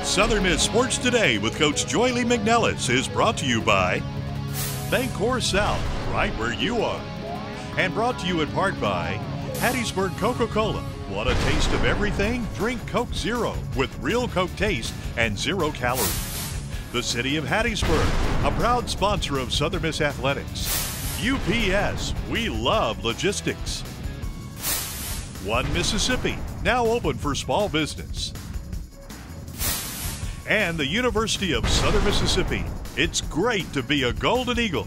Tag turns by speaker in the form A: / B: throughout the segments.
A: Southern Miss Sports Today with Coach Joye Lee-McNelis is brought to you by Bancorp South, right where you are. And brought to you in part by Hattiesburg Coca-Cola. Want a taste of everything? Drink Coke Zero with real Coke taste and 0 calories. The City of Hattiesburg, a proud sponsor of Southern Miss Athletics. UPS, we love logistics. One Mississippi, now open for small business. And the University of Southern Mississippi. It's great to be a Golden Eagle.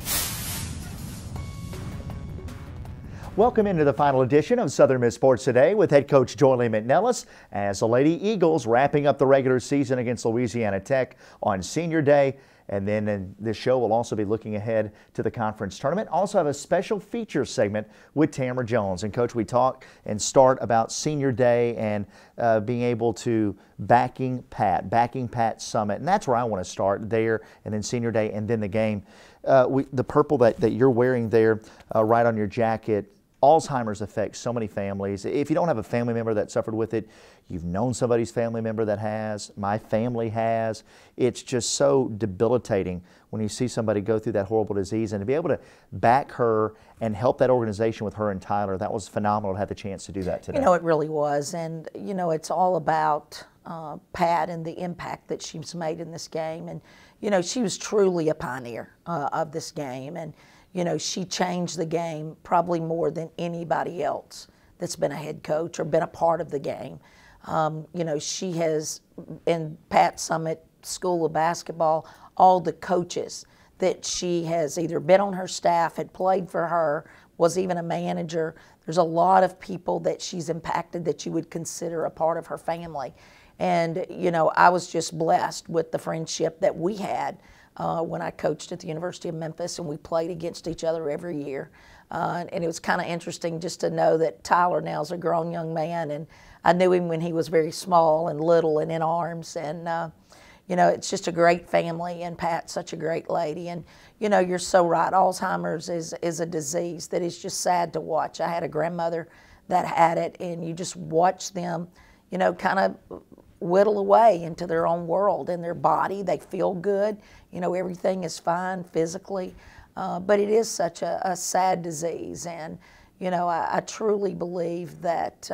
B: Welcome into the final edition of Southern Miss Sports Today with head coach Joye Lee-McNelis as the Lady Eagles wrapping up the regular season against Louisiana Tech on Senior Day. And then in this show, we'll also be looking ahead to the conference tournament. Also have a special feature segment with Tamara Jones. And Coach, we talk and start about Senior Day and being able to backing Pat Summit. And that's where I want to start, there, and then Senior Day, and then the game. The purple that you're wearing there right on your jacket, Alzheimer's affects so many families. If you don't have a family member that suffered with it, you've known somebody's family member that has. My family has. It's just so debilitating when you see somebody go through that horrible disease, and to be able to back her and help that organization with her and Tyler, that was phenomenal to have the chance to do that today.
C: You know, it really was, and you know, it's all about Pat and the impact that she's made in this game. And you know, she was truly a pioneer of this game, and you know, she changed the game probably more than anybody else that's been a head coach or been a part of the game. You know, she has, in Pat Summit School of Basketball, all the coaches that she has either been on her staff, had played for her, was even a manager. There's a lot of people that she's impacted that you would consider a part of her family. And, you know, I was just blessed with the friendship that we had when I coached at the University of Memphis, and we played against each other every year. And it was kind of interesting just to know that Tyler now is a grown young man, and I knew him when he was very small and little and in arms. And, you know, it's just a great family, and Pat's such a great lady. And, you know, you're so right. Alzheimer's is a disease that is just sad to watch. I had a grandmother that had it, and you just watch them, you know, kind of whittle away into their own world and their body. They feel good. You know, everything is fine physically, but it is such a sad disease. And, you know, I truly believe that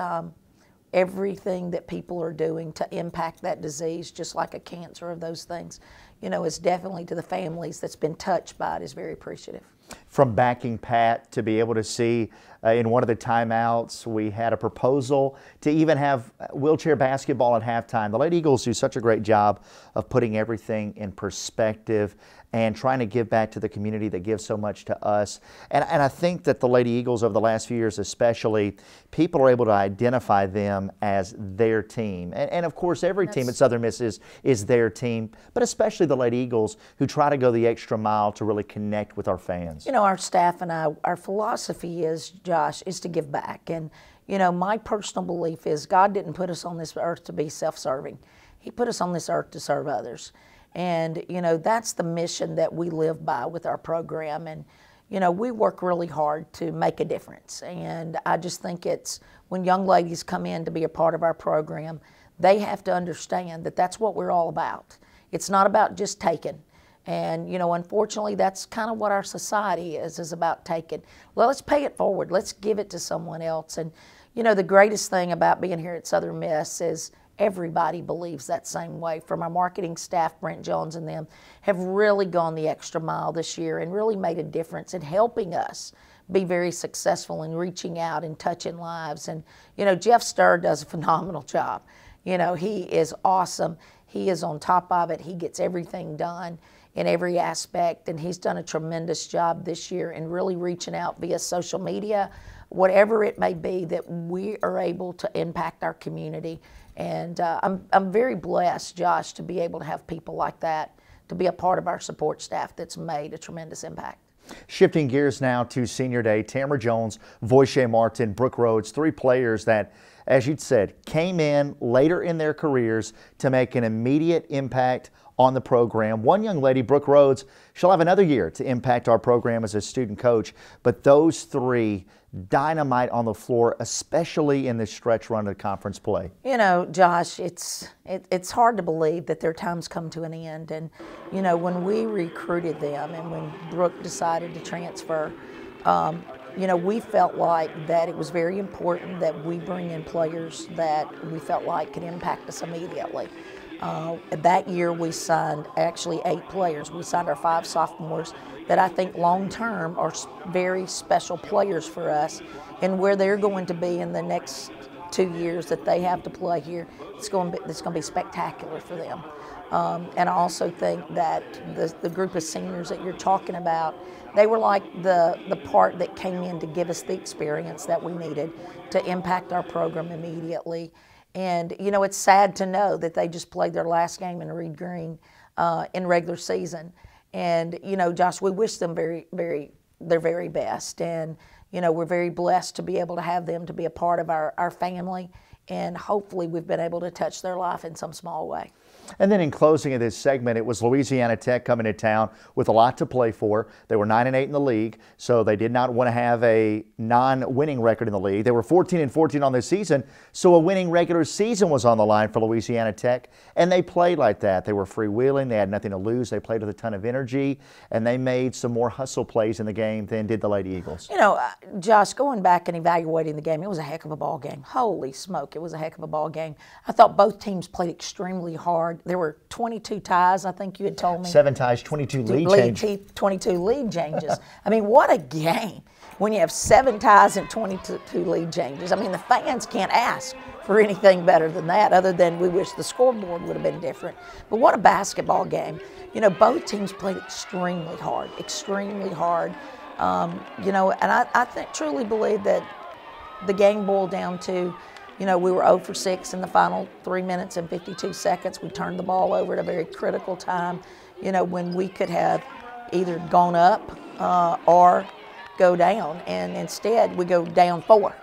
C: everything that people are doing to impact that disease, just like a cancer of those things, you know, is definitely to the families that's been touched by it is very appreciative.
B: From backing Pat to be able to see in one of the timeouts, we had a proposal to even have wheelchair basketball at halftime. The Lady Eagles do such a great job of putting everything in perspective and trying to give back to the community that gives so much to us. And I think that the Lady Eagles over the last few years especially, people are able to identify them as their team. And of course, every team at Southern Miss is their team, but especially the Lady Eagles, who try to go the extra mile to really connect with our fans.
C: You know, our staff and our philosophy is, Josh, is to give back. And, you know, my personal belief is God didn't put us on this earth to be self-serving. He put us on this earth to serve others. And, you know, that's the mission that we live by with our program. And, you know, we work really hard to make a difference. And I just think it's when young ladies come in to be a part of our program, they have to understand that that's what we're all about. It's not about just taking. And, you know, unfortunately, that's kind of what our society is about taking. Well, let's pay it forward. Let's give it to someone else. And, you know, the greatest thing about being here at Southern Miss is everybody believes that same way. From our marketing staff, Brent Jones and them, have really gone the extra mile this year and really made a difference in helping us be very successful in reaching out and touching lives. And, you know, Jeff Sturr does a phenomenal job. You know, he is awesome. He is on top of it. He gets everything done in every aspect, and he's done a tremendous job this year in really reaching out via social media, whatever it may be, that we are able to impact our community. And I'm very blessed, Josh, to be able to have people like that, to be a part of our support staff that's made a tremendous impact.
B: Shifting gears now to Senior Day, Tamara Jones, Joye Martin, Brooke Rhodes, 3 players that, as you'd said, came in later in their careers to make an immediate impact on the program. One young lady, Brooke Rhodes, she'll have another year to impact our program as a student coach, but those three dynamite on the floor, especially in this stretch run of conference play.
C: You know, Josh, it's hard to believe that their time's come to an end. And, you know, when we recruited them and when Brooke decided to transfer, you know, we felt like that it was very important that we bring in players that we felt like could impact us immediately. That year we signed actually 8 players. We signed our 5 sophomores that I think long-term are very special players for us, and where they're going to be in the next 2 years that they have to play here, it's going to be spectacular for them. And I also think that the group of seniors that you're talking about, they were like the part that came in to give us the experience that we needed to impact our program immediately. And, you know, it's sad to know that they just played their last game in Reed Green in regular season. And, you know, Josh, we wish them their very best. And, you know, we're very blessed to be able to have them to be a part of our family. And hopefully we've been able to touch their life in some small way.
B: And then in closing of this segment, it was Louisiana Tech coming to town with a lot to play for. They were 9-8 in the league, so they did not want to have a non-winning record in the league. They were 14-14 on this season, so a winning regular season was on the line for Louisiana Tech, and they played like that. They were freewheeling. They had nothing to lose. They played with a ton of energy, and they made some more hustle plays in the game than did the Lady Eagles.
C: You know, Josh, going back and evaluating the game, it was a heck of a ball game. Holy smoke, it was a heck of a ball game. I thought both teams played extremely hard. There were 22 ties, I think you had told me.
B: 7 ties, 22 lead changes.
C: 22 lead changes. I mean, what a game when you have 7 ties and 22 lead changes. I mean, the fans can't ask for anything better than that, other than we wish the scoreboard would have been different. But what a basketball game. You know, both teams played extremely hard, extremely hard. You know, and I truly believe that the game boiled down to, you know, we were 0 for 6 in the final 3 minutes and 52 seconds. We turned the ball over at a very critical time, you know, when we could have either gone up or go down. And instead, we go down 4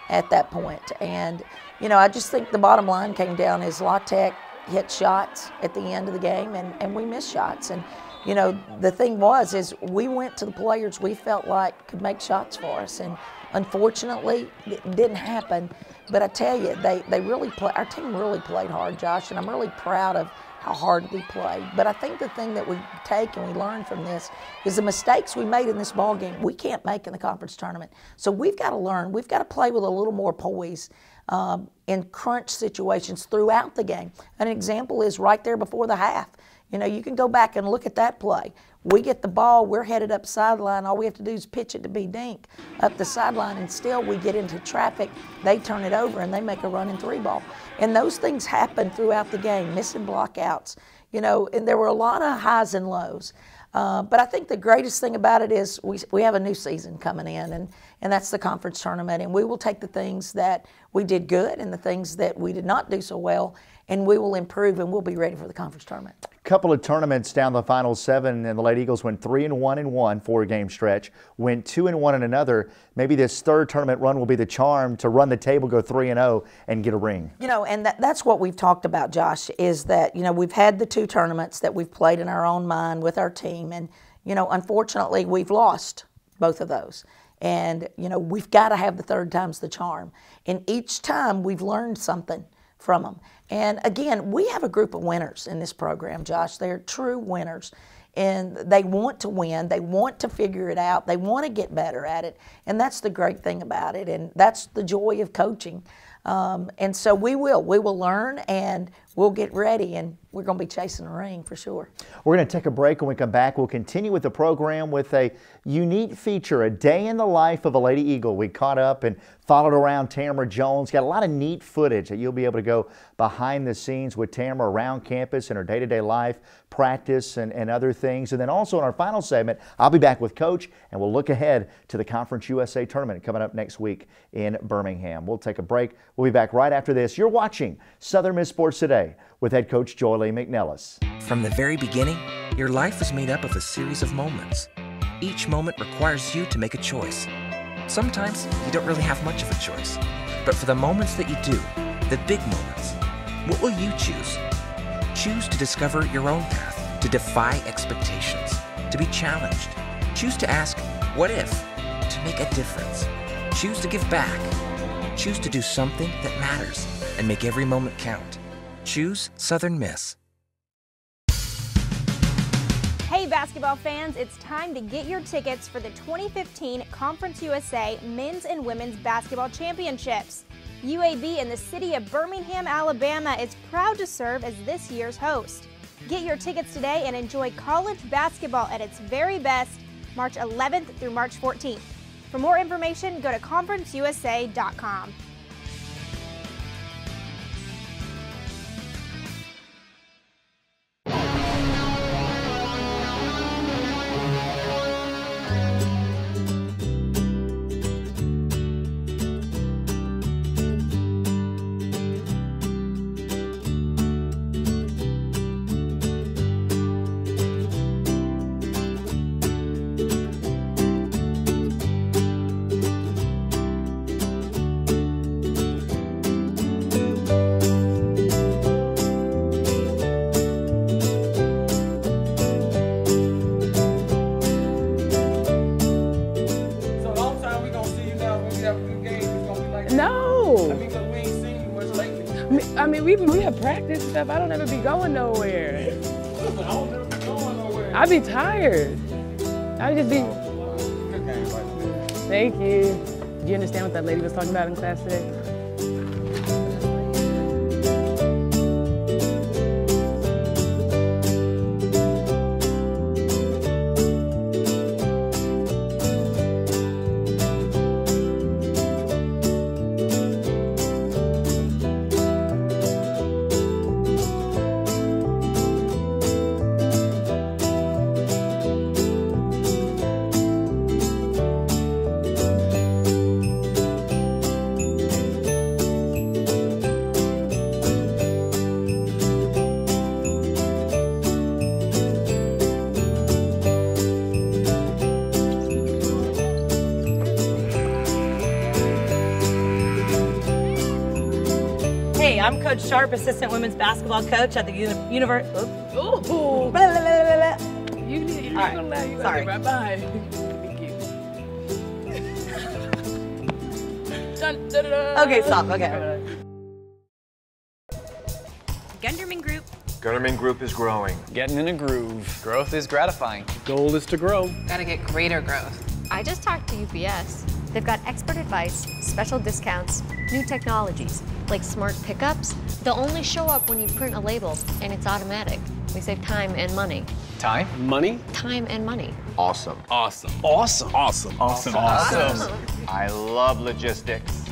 C: at that point. And, you know, I just think the bottom line came down is La Tech hit shots at the end of the game, and we missed shots. And, you know, the thing is we went to the players we felt like could make shots for us. And unfortunately, it didn't happen. But I tell you, our team really played hard, Josh, and I'm really proud of how hard we played. But I think the thing that we take and we learn from this is the mistakes we made in this ball game we can't make in the conference tournament. So we've got to learn. We've got to play with a little more poise in crunch situations throughout the game. An example is right there before the half. You know, you can go back and look at that play. We get the ball, we're headed up sideline. All we have to do is pitch it to B. Dink up the sideline, and still we get into traffic. They turn it over, and they make a running 3 ball. And those things happen throughout the game, missing blockouts. You know, and there were a lot of highs and lows. But I think the greatest thing about it is we have a new season coming in, and that's the conference tournament. And we will take the things that we did good and the things that we did not do so well, and we will improve, and we'll be ready for the conference tournament.
B: Couple of tournaments down the final 7, and the Lady Eagles went 3-1 in one 4-game stretch, went 2-1 in another. Maybe this third tournament run will be the charm to run the table, go 3-0, and get a ring.
C: You know, and that's what we've talked about, Josh, is that, you know, we've had the 2 tournaments that we've played in our own mind with our team, and, you know, unfortunately, we've lost both of those. And, you know, we've got to have the third time's the charm. And each time we've learned something from them. And again, we have a group of winners in this program, Josh. They're true winners. And they want to win. They want to figure it out. They want to get better at it. And that's the great thing about it. And that's the joy of coaching. And so we will learn, and we'll get ready, and we're going to be chasing a ring for sure. We're
B: going to take a break. When we come back, we'll continue with the program with a unique feature, a day in the life of a Lady Eagle. We caught up and followed around Tamara Jones. Got a lot of neat footage that you'll be able to go behind the scenes with Tamara around campus and her day-to-day life, practice, and other things. And then also in our final segment, I'll be back with Coach, and we'll look ahead to the Conference USA tournament coming up next week in Birmingham. We'll take a break. We'll be back right after this. You're watching Southern Miss Sports Today with head coach Joye Lee-McNelis.
D: From the very beginning, your life is made up of a series of moments. Each moment requires you to make a choice. Sometimes you don't really have much of a choice. But for the moments that you do, the big moments, what will you choose? Choose to discover your own path, to defy expectations, to be challenged. Choose to ask, what if? To make a difference. Choose to give back. Choose to do something that matters and make every moment count. Choose Southern Miss.
E: Hey basketball fans, it's time to get your tickets for the 2015 Conference USA Men's and Women's Basketball Championships. UAB in the city of Birmingham, Alabama is proud to serve as this year's host. Get your tickets today and enjoy college basketball at its very best, March 11th through March 14th. For more information, go to conferenceusa.com.
F: We have practice and stuff. I don't ever be going nowhere. I be tired. I just be. Thank you. Do you understand what that lady was talking about in class today?
G: I'm Coach Sharp, assistant women's basketball coach at the University.
F: Ooh. You need to allow you
G: sorry.
F: Right behind. Thank you. Dun, dun, dun, dun.
G: Okay, stop. Okay.
H: Gunderman Group.
I: Gunderman Group is growing.
J: Getting in a groove.
K: Growth is gratifying.
J: Goal is to grow.
H: Gotta get greater growth.
L: I just talked to UPS. They've got expert advice, special discounts, new technologies, like smart pickups. They'll only show up when you print a label, and it's automatic. We save time and money.
K: Time?
J: Money?
L: Time and money.
I: Awesome.
J: Awesome. Awesome. Awesome. Awesome.
K: Awesome.
I: I love logistics.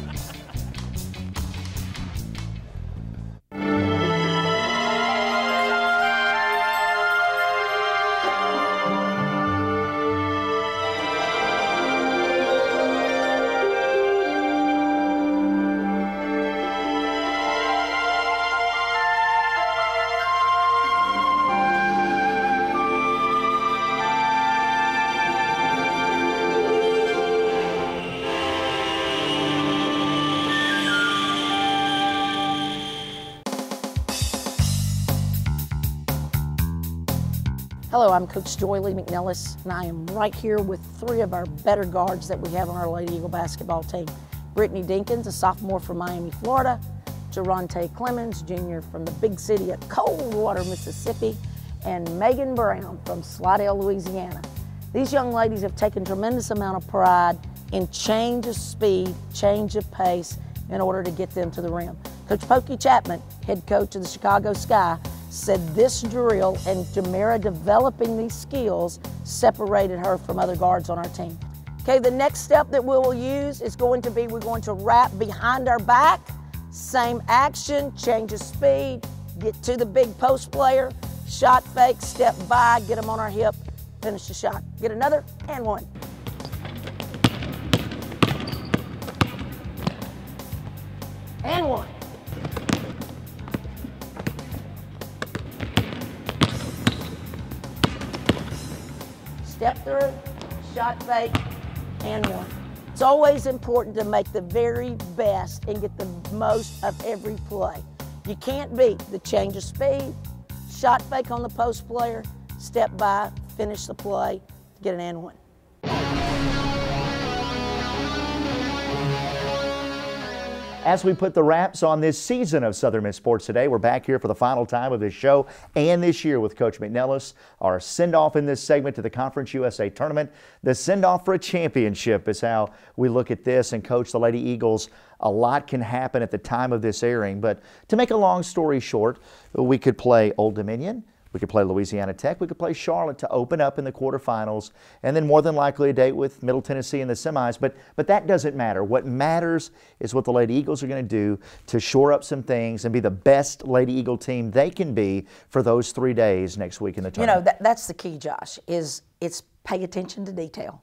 C: Hello, I'm Coach Joye Lee-McNelis, and I am right here with three of our better guards that we have on our Lady Eagle basketball team. Brittany Dinkins, a sophomore from Miami, Florida. Geronte Clemens, junior from the big city of Coldwater, Mississippi. And Megan Brown from Slidell, Louisiana. These young ladies have taken a tremendous amount of pride in change of speed, change of pace in order to get them to the rim. Coach Pokey Chapman, head coach of the Chicago Sky, said this drill and Jamera developing these skills separated her from other guards on our team. Okay, the next step that we will use is going to be, we're going to wrap behind our back, same action, change of speed, get to the big post player, shot fake, step by, get them on our hip, finish the shot. Get another, and one. And one. Step through, shot fake, and one. It's always important to make the very best and get the most of every play. You can't beat the change of speed, shot fake on the post player, step by, finish the play, get an and one.
B: As we put the wraps on this season of Southern Miss Sports Today, we're back here for the final time of this show and this year with Coach McNelis. Our send-off in this segment to the Conference USA Tournament. The send-off for a championship is how we look at this. And Coach, the Lady Eagles, a lot can happen at the time of this airing. But to make a long story short, we could play Old Dominion. We could play Louisiana Tech. We could play Charlotte to open up in the quarterfinals, and then more than likely a date with Middle Tennessee in the semis. But that doesn't matter. What matters is what the Lady Eagles are going to do to shore up some things and be the best Lady Eagle team they can be for those 3 days next week in the tournament.
C: You know, that's the key, Josh, is it's pay attention to detail.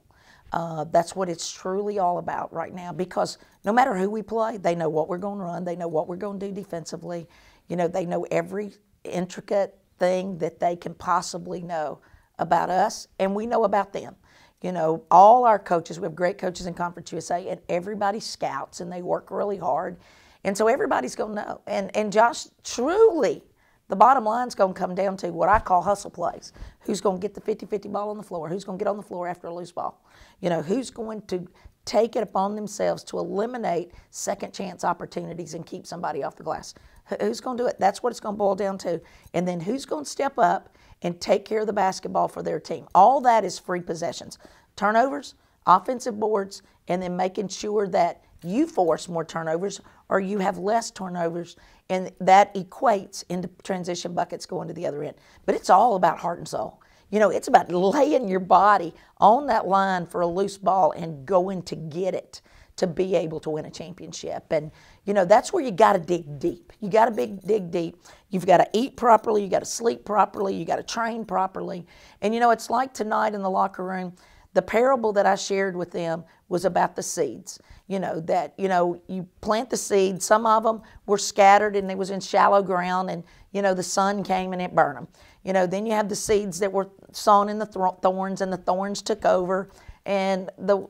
C: That's what it's truly all about right now, because no matter who we play, they know what we're going to run. They know what we're going to do defensively. You know, they know every intricate thing that they can possibly know about us, and we know about them. You know, all our coaches, we have great coaches in Conference USA, and everybody scouts, and they work really hard. And so everybody's going to know. And Josh, truly, the bottom line is going to come down to what I call hustle plays. Who's going to get the 50-50 ball on the floor? Who's going to get on the floor after a loose ball? You know, who's going to take it upon themselves to eliminate second chance opportunities and keep somebody off the glass? Who's going to do it? That's what it's going to boil down to. And then who's going to step up and take care of the basketball for their team? All that is free possessions. Turnovers, offensive boards, and then making sure that you force more turnovers or you have less turnovers, and that equates into transition buckets going to the other end. But it's all about heart and soul. You know, it's about laying your body on that line for a loose ball and going to get it to be able to win a championship. And, you know, that's where you got to dig deep. You got to dig deep. You've got to eat properly. You got to sleep properly. You got to train properly. And, you know, it's like tonight in the locker room, the parable that I shared with them was about the seeds. You know, that, you know, you plant the seeds. Some of them were scattered and they was in shallow ground, and, you know, the sun came and it burned them. You know, then you have the seeds that were sown in the thorns, and the thorns took over, and the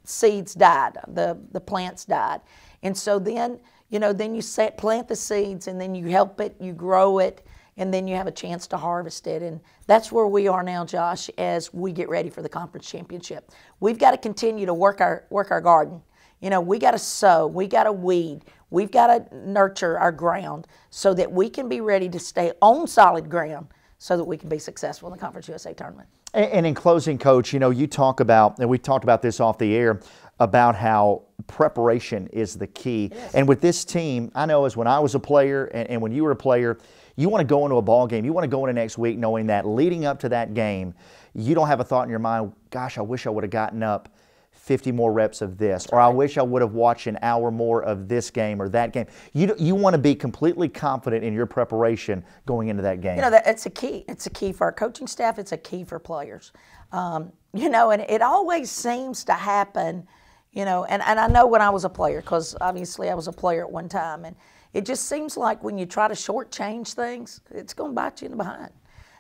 C: seeds died, the plants died. And so then, you know, then you plant the seeds, and then you help it, you grow it, and then you have a chance to harvest it. And that's where we are now, Josh, as we get ready for the conference championship. We've got to continue to work our garden. You know, we got to sow, we got to weed, we've got to nurture our ground so that we can be ready to stay on solid ground so that we can be successful in the Conference USA tournament.
B: And in closing, Coach, you know, you talk about, and we talked about this off the air, about how preparation is the key. Yes. And with this team, I know as when I was a player and when you were a player, you want to go into a ball game, you want to go into next week knowing that leading up to that game, you don't have a thought in your mind, gosh, I wish I would have gotten up 50 more reps of this, or I wish I would have watched an hour more of this game or that game. You want to be completely confident in your preparation going into that game.
C: You know, it's a key. It's a key for our coaching staff. It's a key for players. You know, and it always seems to happen, you know, and I know when I was a player, because obviously I was a player at one time, and it just seems like when you try to shortchange things, it's going to bite you in the behind.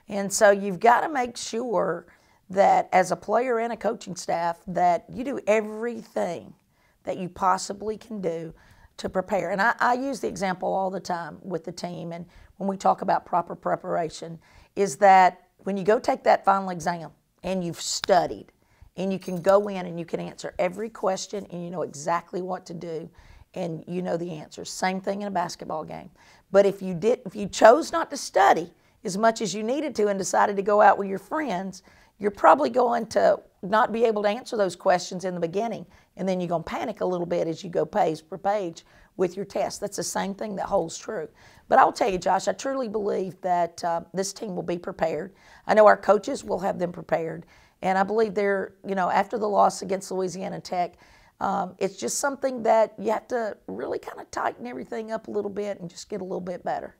C: And so you've got to make sure that as a player and a coaching staff that you do everything that you possibly can do to prepare. And I use the example all the time with the team, and when we talk about proper preparation, is that when you go take that final exam and you've studied and you can go in and you can answer every question and you know exactly what to do and you know the answers. Same thing in a basketball game. But if you chose not to study as much as you needed to and decided to go out with your friends, you're probably going to not be able to answer those questions in the beginning, and then you're going to panic a little bit as you go page per page with your test. That's the same thing that holds true. But I'll tell you, Josh, I truly believe that this team will be prepared. I know our coaches will have them prepared, and I believe they're, you know, after the loss against Louisiana Tech, it's just something that you have to really kind of tighten everything up a little bit and just get a little bit better.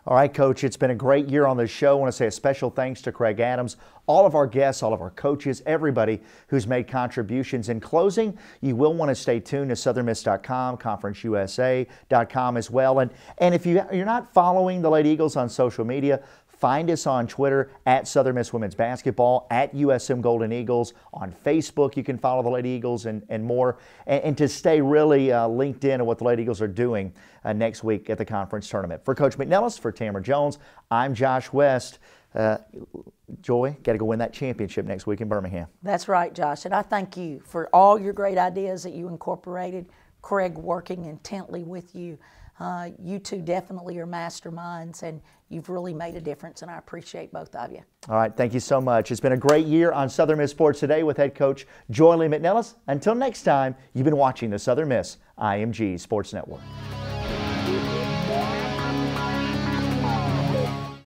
B: All right, Coach, it's been a great year on the show. I want to say a special thanks to Craig Adams, all of our guests, all of our coaches, everybody who's made contributions. In closing, you will want to stay tuned to southernmiss.com, conferenceusa.com as well. And if you're not following the Lady Eagles on social media, Find us on Twitter at Southern Miss Women's Basketball, at USM Golden Eagles. On Facebook, you can follow the Lady Eagles and more. And to stay really linked in on what the Lady Eagles are doing next week at the conference tournament. For Coach McNelis, for Tamara Jones, I'm Josh West. Joy, got to go win that championship next week in Birmingham.
C: That's right, Josh. And I thank you for all your great ideas that you incorporated. Craig working intently with you. You two definitely are masterminds, and you've really made a difference, and I appreciate both of you.
B: All right, thank you so much. It's been a great year on Southern Miss Sports Today with head coach Joye Lee-McNelis. Until next time, you've been watching the Southern Miss IMG Sports Network.